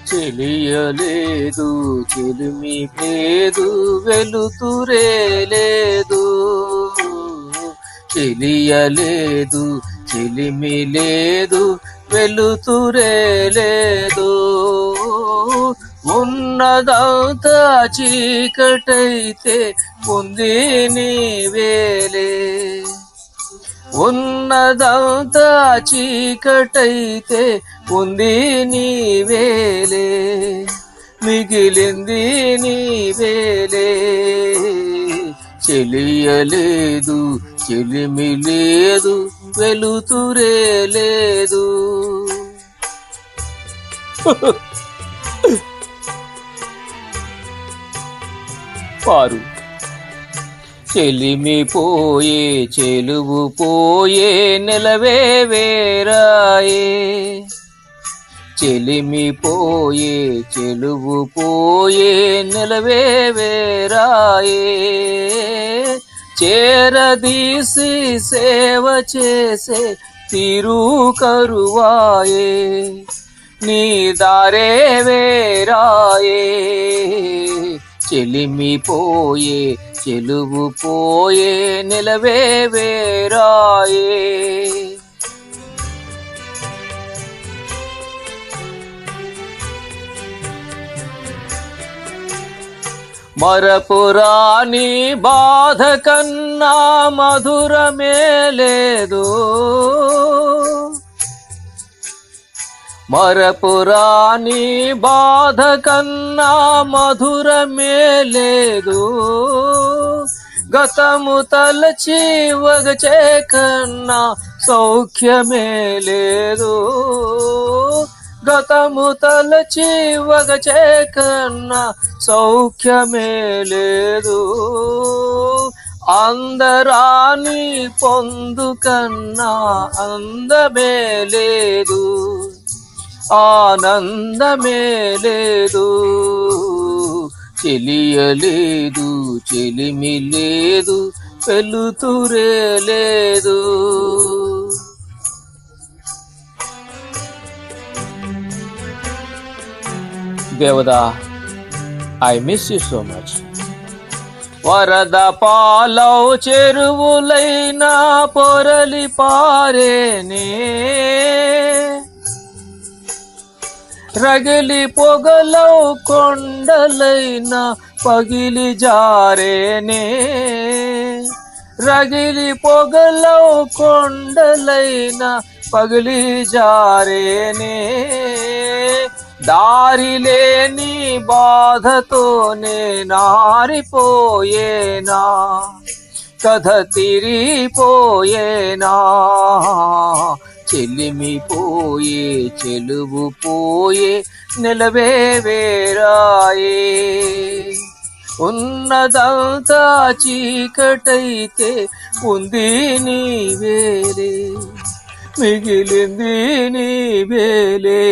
చెలియలేదు చెలిమి లేదు వెలుతురే లేదు, చెలియలేదు చెలిమి లేదు వెలుతురే లేదు. ఉన్నదంతా చీకటైతే ఉంది నీవేలే, ఉన్నదంతా చీకటైతే ఉంది నీవేలే, మిగిలింది నీవేలే. చెలియలేదు చెలిమి లేదు వెలుతురే లేదు. పారు చెలిమి పోయే చెలువు పోయే నెలవే వేరాయే, చెలిమి పోయే చెలువు పోయే నెలవే వేరాయే. చేరదీసి సేవ చేసే తీరు కరువాయే, నీ దారే వేరాయే. చెలిమి పోయే చెలువు పోయే నిలవే వేరాయే. మరపురాని బాధ కన్నా మధురమే లేదు, మరపురాని బాధ కన్నా మధురమే లేదు. గతము తలచి వగచే కన్నా సౌఖ్యమే లేదు, గతము తలచి వగచే కన్నా సౌఖ్యమే లేదు. అందరాని పొందు కన్నా అందమే లేదు, ఆనందమే లేదు. చెలియలేదు చెలిమి లేదు వెలుతురే లేదు. Devada, I miss you so much. వరద పాలౌ చెరువులైనా పొరలి పారేనే, రగిలి పొగలౌ కొండలైనా పగిలి జారేనే, రగిలి పొగలౌ కొండలైనా పగిలి జారేనే. దారి లేని బాధతోనే నారిపోయేనా, కథ తిరిపోయేనా. చెలిమి పోయే చెలువు పోయే నిలవే వేరాయే. ఉన్నదంతా చీకటైతే ఉంది నీవేలే, మిగిలింది నీవేలే.